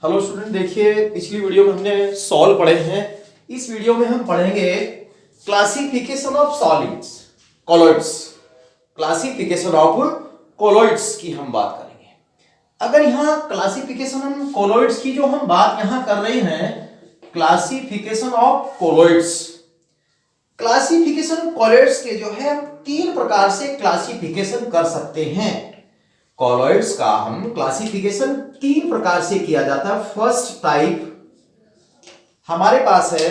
Hello student, देखिए पिछली video में हमने सॉल्व पढ़े हैं। इस वीडियो में हम पढ़ेंगे classification of solids, colloids. Classification of colloids की हम बात करेंगे। अगर यहाँ क्लासिफिकेशन हम कॉलॉइड्स की जो हम बात यहाँ कर रहे हैं, classification of colloids, classification colloids के जो है हम तीन प्रकार से क्लासिफिकेशन कर सकते हैं। कॉलॉइड्स का हम क्लासिफिकेशन तीन प्रकार से किया जाता है। फर्स्ट टाइप हमारे पास है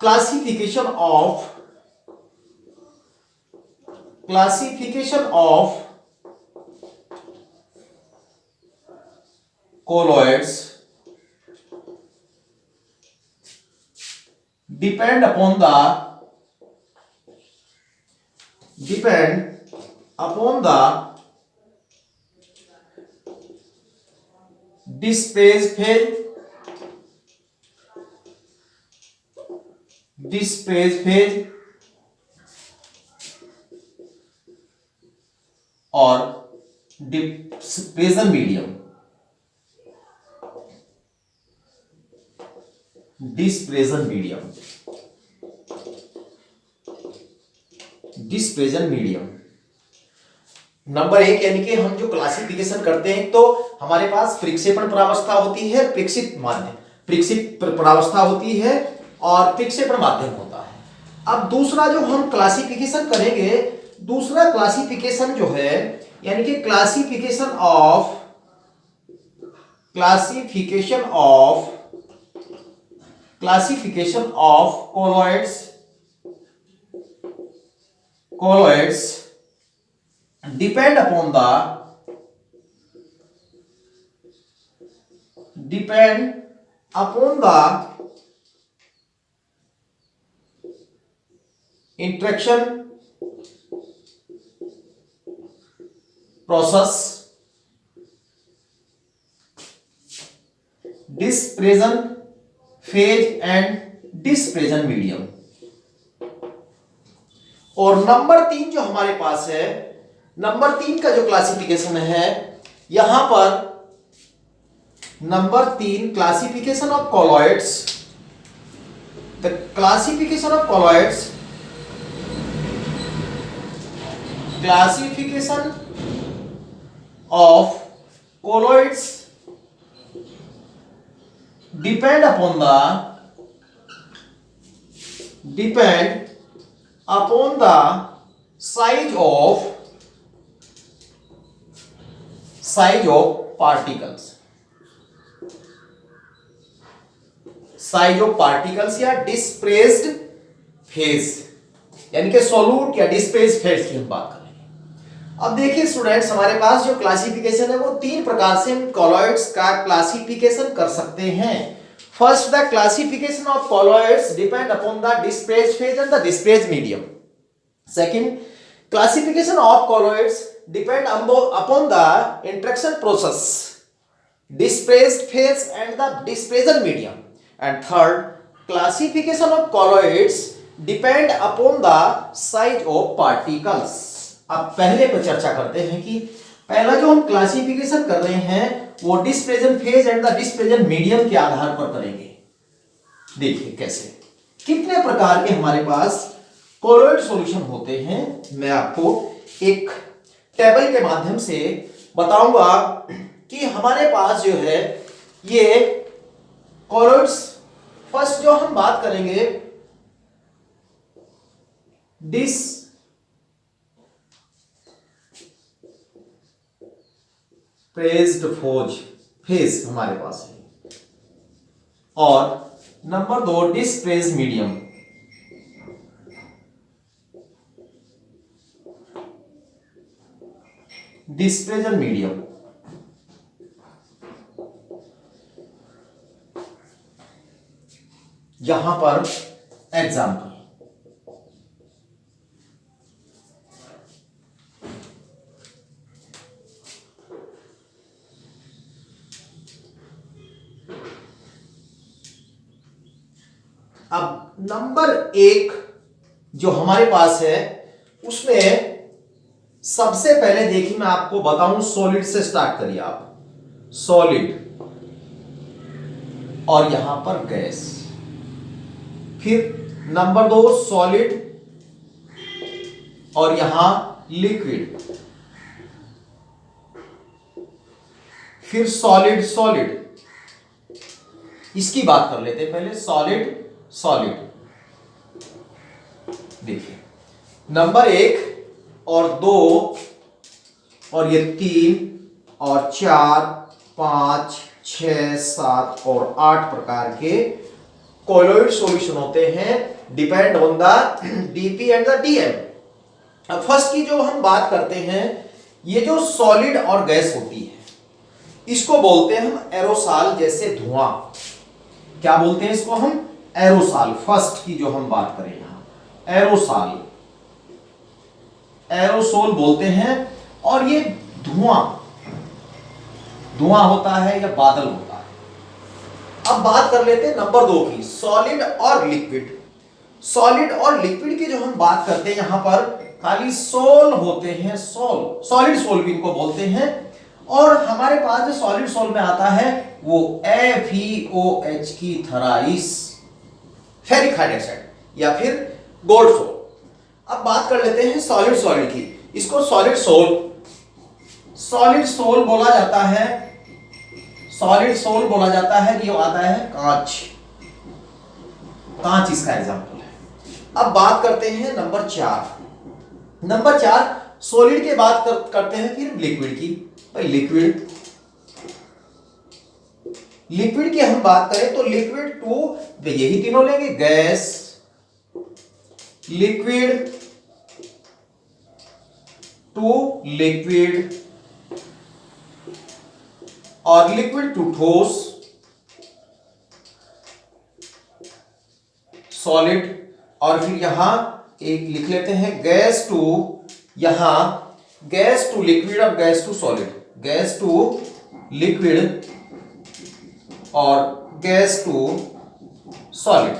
classification of colloids depend upon the displaced phase और dispersion medium। नंबर एक, यानी कि हम जो क्लासिफिकेशन करते हैं तो हमारे पास प्रक्षेपण प्रावस्था होती है, प्रक्षिप्त प्रावस्था होती है और प्रक्षेपण माध्यम होता है। अब दूसरा जो हम क्लासिफिकेशन करेंगे, दूसरा क्लासिफिकेशन जो है यानी कि classification of colloids depend upon the interaction process, dispersion phase and dispersion medium। और नंबर तीन जो हमारे पास है, नंबर तीन का जो क्लासिफिकेशन है यहां पर नंबर तीन classification of colloids, the classification of colloids depend upon the size of particles या डिस्प्लेस्ड फेज, यानी कि सॉल्यूट या डिस्प्लेस्ड फेज की हम बात करेंगे। अब देखिए स्टूडेंट्स, हमारे पास जो क्लासिफिकेशन है वो तीन प्रकार से हम कॉलॉइड्स का क्लासिफिकेशन कर सकते हैं। First, the classification of colloids depend upon the displaced phase and the displaced medium. Second, classification of colloids depend upon the interaction process, displaced phase and the dispersion medium। And third, classification of colloids depend upon the size of particles। अब पहले पर चर्चा करते हैं कि पहला जो हम क्लासिफिकेशन कर रहे हैं वो dispersion phase and the dispersion medium के आधार पर करेंगे। देखिए कैसे, कितने प्रकार के हमारे पास कॉलॉइड सॉल्यूशन होते हैं, मैं आपको एक टेबल के माध्यम से बताऊंगा कि हमारे पास जो है ये कॉलॉइड्स। फर्स्ट जो हम बात करेंगे डिस्प्लेस्ड फेज हमारे पास है, और नंबर दो डिस्प्लेस्ड मीडियम। डिस्पर्जन मीडियम, यहां पर एग्जाम्पल, अब नंबर एक जो हमारे पास है उसमें सबसे पहले देखिए मैं आपको बताऊं, सॉलिड से स्टार्ट करिए आप। सॉलिड और यहां पर गैस। फिर नंबर 2 सॉलिड और यहां लिक्विड। फिर सॉलिड सॉलिड, इसकी बात कर लेते हैं पहले। सॉलिड सॉलिड, देखिए नंबर 1 और 2 और ये 3 और 4 5 6 7 और 8 प्रकार के कोलोइड सॉल्यूशन होते हैं, depend on the DP and the DM. अब फर्स्ट की जो हम बात करते हैं, ये जो सॉलिड और गैस होती है इसको बोलते हैं हम एरोसॉल, जैसे धुआं। क्या बोलते हैं इसको हम? एरोसॉल। फर्स्ट की जो हम बात करें यहां एरोसॉल, एरोसोल बोलते हैं। और ये धुआं धुआं होता है या बादल होता है। अब बात कर लेते हैं नंबर 2 की, सॉलिड और लिक्विड। सॉलिड और लिक्विड की जो हम बात करते हैं यहां पर खाली सोल होते हैं, सोल, सॉलिड सोल भी इनको बोलते हैं। और हमारे पास जो सॉलिड सोल में आता है वो FeOH की थराइस, फेरिक हाइड्रोक्साइड या फिर गोल्ड सोल। अब बात कर लेते हैं सॉलिड सॉलिड की। इसको सॉलिड सोल बोला जाता है, सॉलिड सोल बोला जाता है। ये आता है कांच, कांच इसका एग्जांपल है। अब बात करते हैं नंबर 4। नंबर 4 सॉलिड के बात करते हैं फिर लिक्विड की। लिक्विड लिक्विड की हम बात करें तो लिक्विड 2 यही तीनों लेंगे, गैस, लिक्विड 2 लिक्विड और लिक्विड 2 ठोस, सॉलिड। और फिर यहां एक लिख लेते हैं गैस 2, यहां गैस 2 लिक्विड और गैस 2 सॉलिड, गैस 2 लिक्विड और गैस 2 सॉलिड।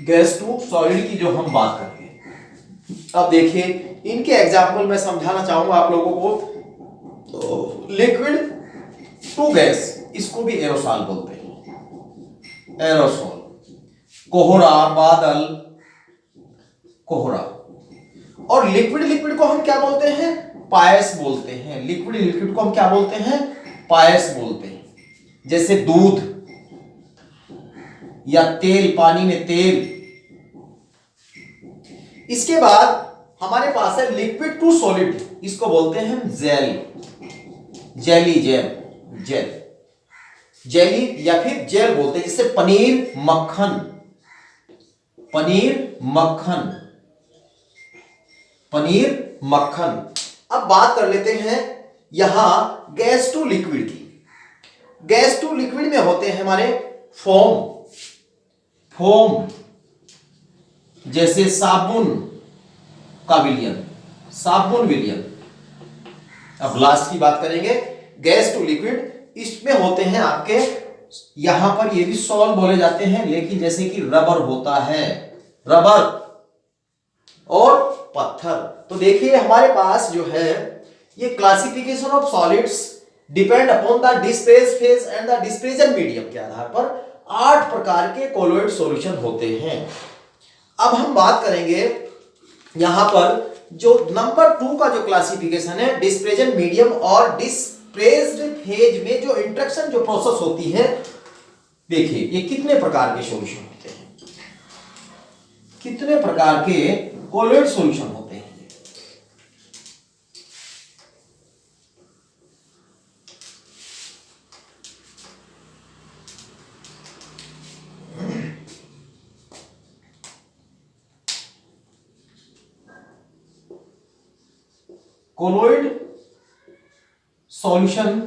गैस 2 सॉलिड की जो हम बात करेंगे, अब देखिए इनके एग्जाम्पल मैं समझाना चाहूंगा आप लोगों को। तो लिक्विड 2 गैस, इसको भी एरोसॉल बोलते हैं, एरोसॉल। कोहरा, बादल, कोहरा। और लिक्विड लिक्विड को हम क्या बोलते हैं? पायस बोलते हैं। लिक्विड लिक्विड को हम क्या बोलते हैं? पायस बोलते हैं। जैसे दूध या तेल, पानी में तेल। इसके बाद हमारे पास है लिक्विड टू सॉलिड, इसको बोलते हैं जेल, जेली, जेल, जेली या फिर जेल बोलते हैं। जैसे पनीर, मक्खन, पनीर, मक्खन, पनीर, मक्खन। अब बात कर लेते हैं यहां गैस टू लिक्विड की। गैस टू लिक्विड में होते हैं हमारे फोम, फोम जैसे साबुन का विलयन, साबुन विलयन। अब लास्ट की बात करेंगे गैस टू लिक्विड, इसमें होते हैं आपके यहां पर ये भी सॉल बोले जाते हैं, लेकिन जैसे कि रबर होता है, रबर और पत्थर। तो देखिए हमारे पास जो है ये classification of solids depend upon the dispersed phase and the dispersion medium के आधार पर 8 प्रकार के कोलोइड सॉल्यूशन होते हैं। अब हम बात करेंगे यहां पर जो नंबर 2 का जो क्लासिफिकेशन है, डिस्पेजन मीडियम और डिस्प्रेस्ड फेज में जो इंटरेक्शन जो प्रोसेस होती है। देखिए ये कितने प्रकार के सॉल्यूशन होते हैं, कितने प्रकार के कोलोइड सॉल्यूशन होते हैं। कोलोइड सॉल्यूशन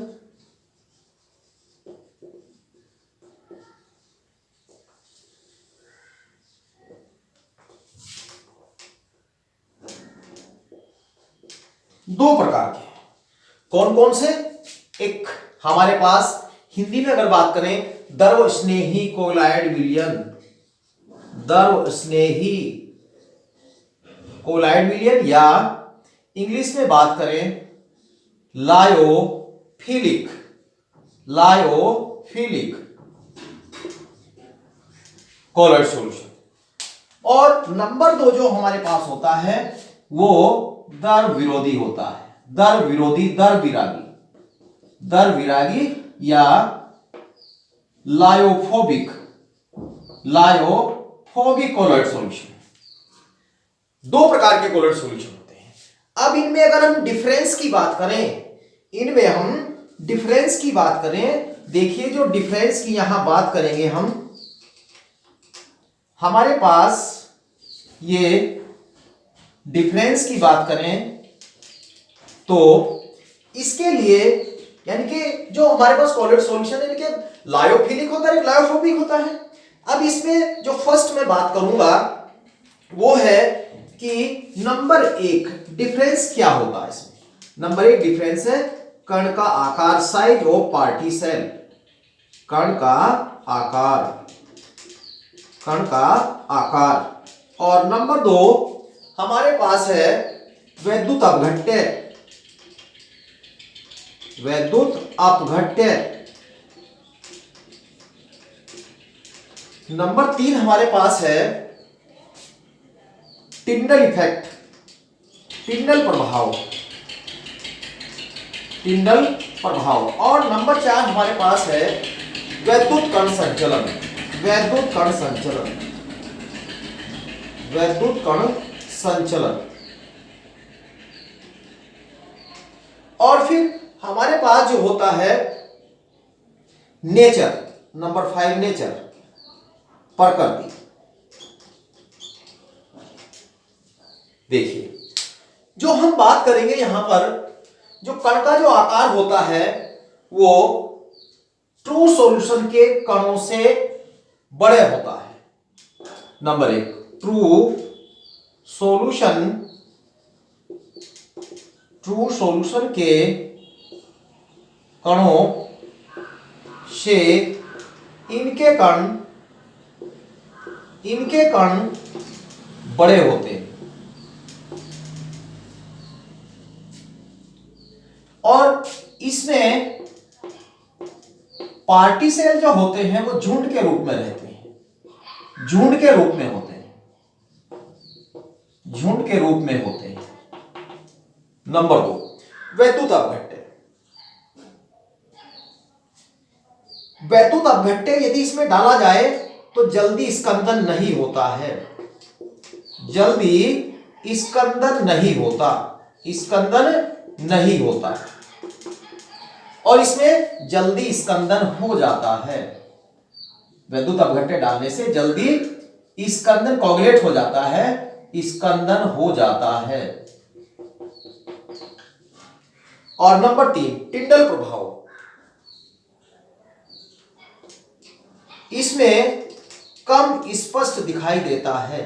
दो प्रकार के। कौन कौन से? एक हमारे पास हिंदी में अगर बात करें द्रव स्नेही कोलाइड विलयन, द्रव स्नेही कोलाइड विलयन, या इंग्लिश में बात करें लायोफिलिक, लायोफिलिक कोलॉइड सॉल्यूशन। और नंबर 2 जो हमारे पास होता है वो दर विरोधी होता है, दर विरोधी, दर विरागी या लायोफोबिक कोलॉइड सॉल्यूशन। 2 प्रकार के कोलॉइड सॉल्यूशन होते हैं। अब इनमें अगर हम डिफरेंस की बात करें, देखिए जो डिफरेंस की यहां बात करेंगे हम, हमारे पास ये डिफरेंस की बात करें तो इसके लिए यानी कि जो हमारे पास कोलॉइड सॉल्यूशन है, यानी कि लायोफिलिक होता है, लायोफोबिक होता है। अब इसमें जो फर्स्ट मैं बात करूंगा वो है कि नंबर 1 डिफरेंस क्या होता है इसमें। नंबर 1 डिफरेंस है कण का आकार, साइज ऑफ पार्टिकल, कण का आकार। और नंबर 2 हमारे पास है वैद्युत अपघट्य। नंबर 3 हमारे पास है टिंडल इफेक्ट, टिंडल प्रभाव। और नंबर 4 हमारे पास है वैद्युत कण संचलन। और फिर हमारे पास जो होता है नेचर, नंबर 5 नेचर, प्रकृति। देखिए जो हम बात करेंगे यहां पर, जो कण का जो आकार होता है वो ट्रू सॉल्यूशन के कणों से बड़े होता है। नंबर 1 ट्रू सॉल्यूशन के कणों से इनके कण बड़े होते हैं। और इसमें पार्टिकल जो होते हैं वो झुंड के रूप में रहते हैं, झुंड के रूप में होते हैं। नंबर 2 वैद्युत अपघट्य यदि इसमें डाला जाए तो जल्दी स्कंदन नहीं होता, और इसमें जल्दी स्कंदन हो जाता है। वैद्युत अपघट्य डालने से जल्दी स्कंदन कोगुलेट हो जाता है, स्कंदन हो जाता है। और नंबर 3 टिंडल प्रभाव, इसमें कम स्पष्ट दिखाई देता है,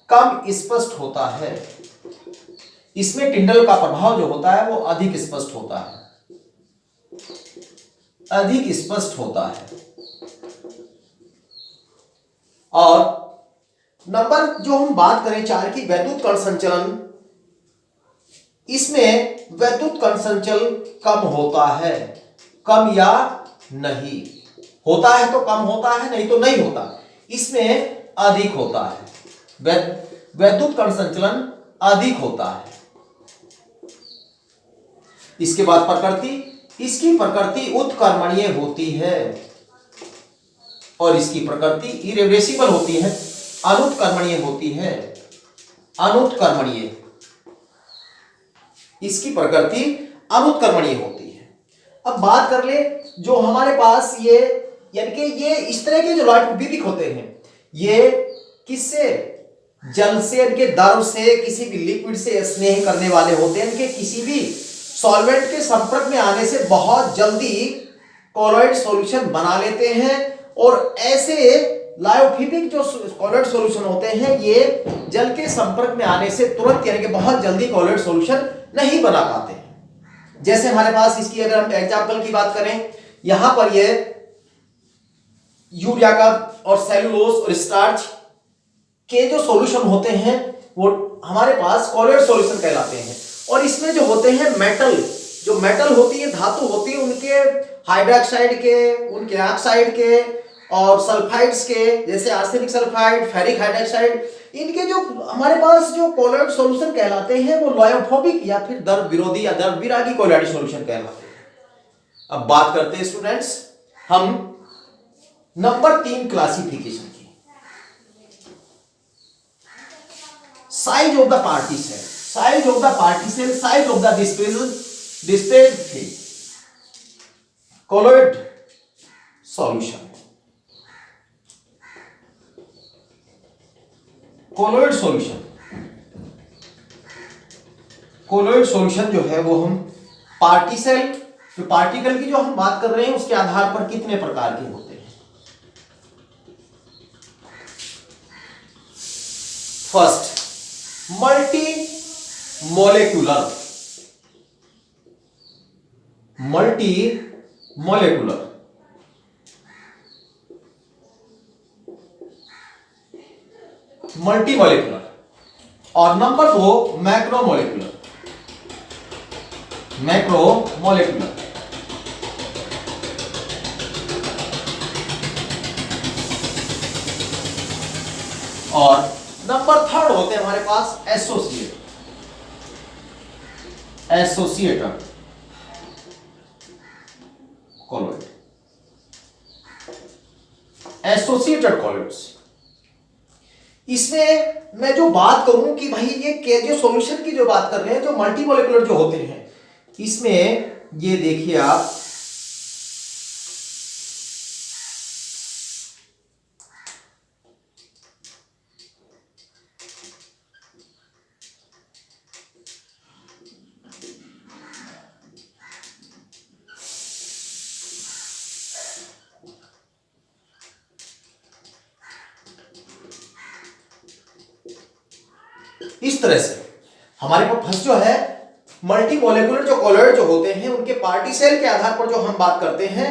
कम स्पष्ट होता है। इसमें टिंडल का प्रभाव जो होता है वो अधिक स्पष्ट होता है। और नंबर जो हम बात करें 4 की वैद्युत कण संचलन, इसमें वैद्युत कण संचलन कम होता है, कम या नहीं होता है तो कम होता है, नहीं तो नहीं होता। इसमें अधिक होता है, वैद्युत कण संचलन अधिक होता है। इसके बाद प्रकृति, इसकी प्रकृति उत्कर्मणीय होती है और इसकी प्रकृति इरिवर्सिबल होती है, अनुत्कर्मणीय होती है, इसकी प्रकृति अनुत्कर्मणीय होती है। अब बात कर ले जो हमारे पास ये यानी कि ये इस तरह के जो लायोफिलिक होते हैं, ये किससे, जल से यानी कि द्रव से, किसी भी लिक्विड से स्नेह करने वाले होते हैं, कि किसी भी सॉल्वेंट के संपर्क में आने से बहुत जल्दी कोलॉइड सॉल्यूशन बना लेते हैं। और ऐसे लायोफिलिक जो कोलॉइड सॉल्यूशन होते हैं ये जल के संपर्क में आने से तुरंत यानी कि बहुत जल्दी कोलॉइड सॉल्यूशन नहीं बना पाते हैं। जैसे हमारे पास इसकी अगर हम एग्जांपल की बात करें, यहां पर ये यूरिया का और सेलुलोज और स्टार्च के जो सॉल्यूशन होते हैं वो हमारे पास कोलॉइड सॉल्यूशन कहलाते हैं। और इसमें जो होते हैं मेटल जो मेटल होती है, धातु होती है, उनके हाइड्रोक्साइड के, उनके ऑक्साइड के और सल्फाइड्स के, जैसे आर्सेनिक सल्फाइड, फेरिक हाइड्रोक्साइड, इनके जो हमारे पास जो कोलॉइड सॉल्यूशन कहलाते हैं वो लायोफोबिक या फिर द्रव विरोधी या द्रव विरागी कोलॉइड सॉल्यूशन कहलाते हैं। अब बात करते हैं स्टूडेंट्स हम नंबर 3 क्लासिफिकेशन की, size of the partition, size of the partition, size of the dispersed phase colloid solution. Colloid solution, colloid solution जो है वो हम पार्टिकल, जो पार्टिकल की जो हम बात कर रहे हैं उसके आधार पर कितने प्रकार के होते हैं। First, multi molecular, multi molecular, multi molecular, और number 2 macro molecular, macro molecular. और नंबर 3 होते हैं हमारे पास associate, associated colloid, associated colloids. इसमें मैं जो बात करूं कि भाई ये जो सॉल्यूशन की जो बात कर रहे हैं, जो मल्टी मॉलिक्यूलर जो होते हैं, इसमें ये देखिए आप इस तरह से हमारे पास जो है मल्टी मॉलिक्यूलर जो कोलॉइड जो होते हैं उनके पार्टिकल के आधार पर जो हम बात करते हैं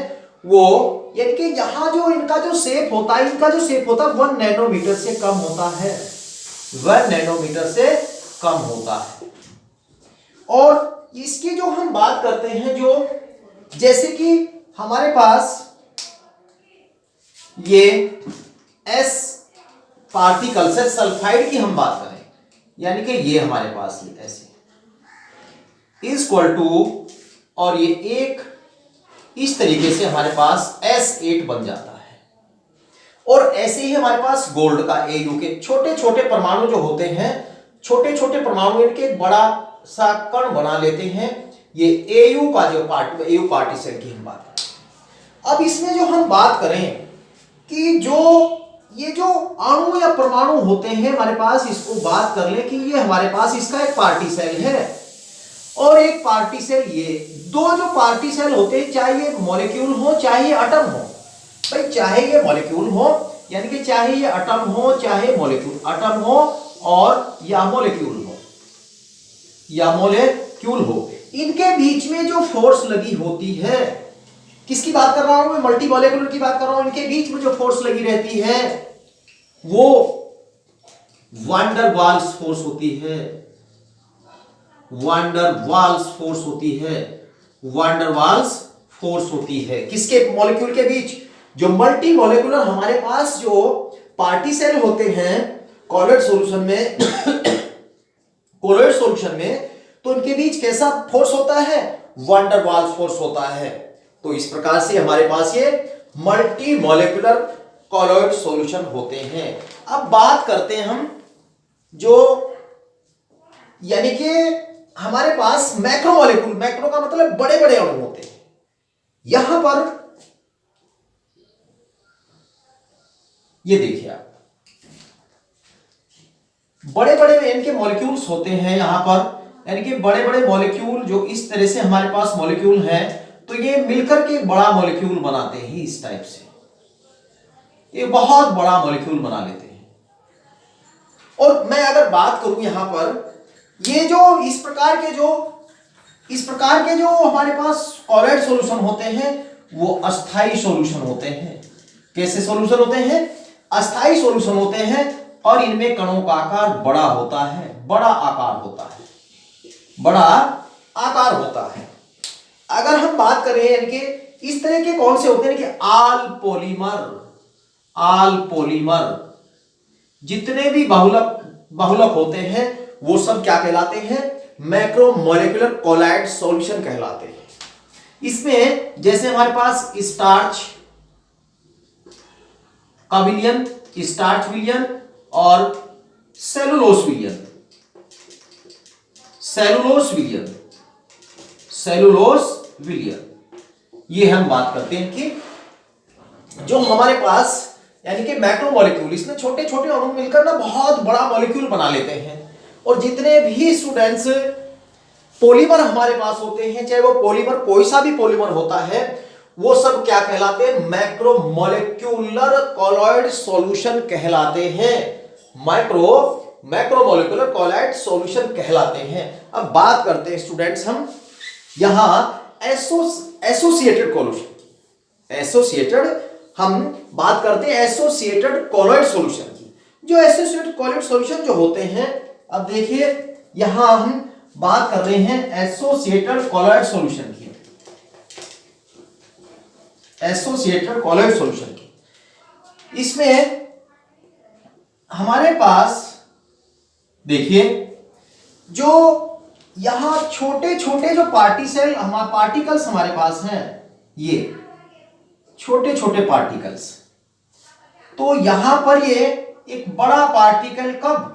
वो, यानी कि यहां जो इनका जो शेप होता है, इनका जो शेप होता है 1 नैनोमीटर से कम होता है, 1 नैनोमीटर से कम होता है। और इसकी जो हम बात करते हैं, जो जैसे कि हमारे पास ये एस पार्टिकल्स है, सल्फाइड की हम बात करें, यानी कि ये हमारे पास ये ऐसे इक्वल टू, और ये एक इस तरीके से हमारे पास S8 बन जाता है। और ऐसे ही हमारे पास गोल्ड का Au के छोटे छोटे परमाणु जो होते हैं, छोटे छोटे परमाणु इनके एक बड़ा सा कण बना लेते हैं, ये Au का जो Au पार्टिकल की हम बात करें। अब इसमें जो हम बात करें कि जो ये जो अणु या परमाणु होते हैं हमारे पास, इसको बात कर ले कि ये हमारे पास इसका एक पार्टिकल है और एक पार्टिकल, ये दो जो पार्टिकल होते हैं, चाहे ये मॉलिक्यूल हो चाहे ये एटम हो, भाई चाहे ये मॉलिक्यूल हो, यानी कि चाहे ये एटम हो चाहे मॉलिक्यूल, एटम हो और या मॉलिक्यूल हो, या मॉलिक्यूल हो, इनके बीच में जो फोर्स लगी होती है, किसकी बात कर रहा हूं मैं, मल्टी मॉलिक्यूलर की बात कर रहा हूं, इनके बीच में जो फोर्स लगी रहती है वो वान डर वाल्स फोर्स होती है, वान डर वाल्स फोर्स होती है, वान डर वाल्स फोर्स होती है। किसके मॉलिक्यूल के बीच, जो मल्टी मॉलिक्यूलर हमारे पास जो पार्टिकल होते हैं कोलॉइड सॉल्यूशन में, कोलॉइड सॉल्यूशन में, तो इनके बीच कैसा फोर्स होता है, वान डर वाल्स फोर्स होता है। तो इस प्रकार से हमारे पास ये मल्टी मॉलिक्यूलर कोलॉइड सॉल्यूशन होते हैं। अब बात करते हैं हम जो, यानी कि हमारे पास मैक्रो मॉलिक्यूल, मैक्रो का मतलब बड़े बड़े अणु होते हैं। यहां पर ये देखिए आप, बड़े बड़े इनके मॉलिक्यूल्स होते हैं यहां पर, यानी कि बड़े बड़े मॉलिक्यूल जो इस तरह से हमारे पास मॉलिक्यूल है, तो ये मिलकर के बड़ा मॉलिक्यूल बनाते हैं इस टाइप से, ये बहुत बड़ा मॉलिक्यूल बना लेते हैं। और मैं अगर बात करूं यहां पर, ये जो इस प्रकार के जो हमारे पास कोलॉइड सॉल्यूशन होते हैं वो अस्थाई सॉल्यूशन होते हैं। कैसे सॉल्यूशन होते हैं, अस्थाई सॉल्यूशन होते हैं, और इनमें कणों का आकार बड़ा होता है, बड़ा आकार होता है, बड़ा आकार होता है। अगर हम बात करें यानी कि इस तरह के कौन से होते हैं कि आल पॉलीमर जितने भी बहुलक होते हैं वो सब क्या कहलाते हैं, मैक्रोमोलेकुलर कोलाइड सॉल्यूशन कहलाते हैं। इसमें जैसे हमारे पास स्टार्च का विलयन, स्टार्च विलयन और सेलुलोस विलयन, ये हम बात करते हैं कि जो हमारे पास यानी कि मैक्रोमोलेक्यूल, इसमें छोटे छोटे अणु मिलकर ना बहुत बड़ा मॉलिक्यूल बना लेते हैं। और जितने भी स्टूडेंट्स पॉलीमर हमारे पास होते हैं, चाहे वो पॉलीमर कोई सा भी पॉलीमर होता है, वो सब क्या कहलाते हैं, मैक्रोमोलेक्यूलर कोलॉइड सॉल्यूशन कहलाते हैं। मैक्रोमोलेकुलर कोलॉइड सॉल्यूशन कहलाते हैं। अब बात करते हैं स्टूडेंट्स हम यहां हम बात करते हैं एसोसिएटेड कोलॉइड सॉल्यूशन की। जो एसोसिएटेड कोलॉइड सॉल्यूशन जो होते हैं, अब देखिए यहां हम बात कर रहे हैं एसोसिएटेड कोलॉइड सॉल्यूशन की, एसोसिएटेड कोलॉइड सॉल्यूशन की। इसमें हमारे पास देखिए जो यहां छोटे छोटे जो पार्टिकल्स हमारे पास हैं, ये छोटे छोटे पार्टिकल्स, तो यहां पर ये एक बड़ा पार्टिकल कब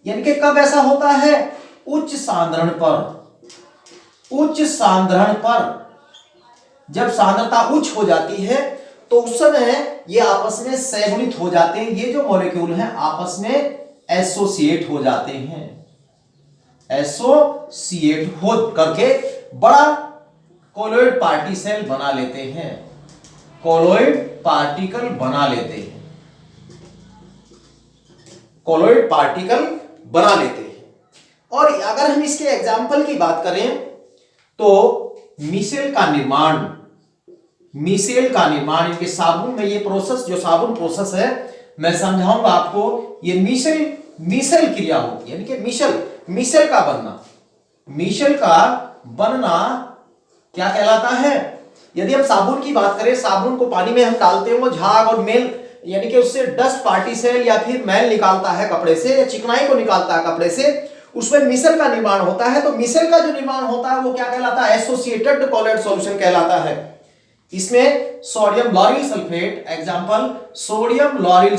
यानी कि कब ऐसा होता है, उच्च सांद्रण पर जब सांद्रता उच्च हो जाती है तो उस समय ये आपस में सहगुणित हो जाते हैं। ये जो मॉलिक्यूल हैं आपस में एसोसिएट हो जाते हैं, एसोसिएट हो करके बड़ा कोलॉइड पार्टिकल बना लेते हैं, कोलॉइड पार्टिकल बना लेते हैं, कोलॉइड पार्टिकल बना लेते हैं। और अगर हम इसके एग्जाम्पल की बात करें तो मिसेल का निर्माण इनके साबुन में, ये प्रोसेस जो साबुन प्रोसेस है मैं समझाऊंगा आपको। ये मिसेल क्रिया होती है, यानी कि मिसेल का बनना क्या कहलाता है। यदि हम साबुन की बात करें, साबुन को पानी में हम डालते हैं, वो झाग और मेल यानी कि उससे डस्ट पार्टिकल या फिर मैल निकालता है कपड़े से, या चिकनाई को निकालता है कपड़े से, उसमें मिसेल का निर्माण होता है। तो मिसेल का जो निर्माण होता है वो क्या कहलाता है, एसोसिएटेड कोलॉइड सॉल्यूशन कहलाता है। इसमें sodium lauryl sulphate, example sodium lauryl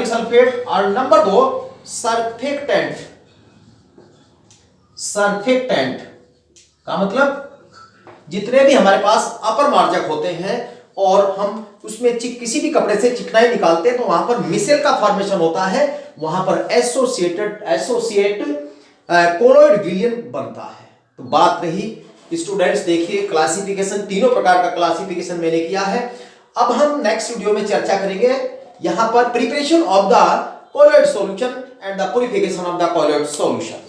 sulphate और नंबर 2 सर्फेक्टेंट का मतलब जितने भी हमारे पास अपर मार्जक होते हैं और हम उसमें किसी भी कपड़े से चिकनाई निकालते हैं तो वहां पर मिसेल का फॉर्मेशन होता है, वहां पर एसोसिएट कोलॉइड विलयन बनता है। तो बात रही स्टूडेंट्स, देखिए क्लासिफिकेशन, तीनों प्रकार का क्लासिफिकेशन मैंने किया है। अब हम नेक्स्ट वीडियो में चर्चा करेंगे यहां पर preparation of the colloid solution and the purification of the colloid solution.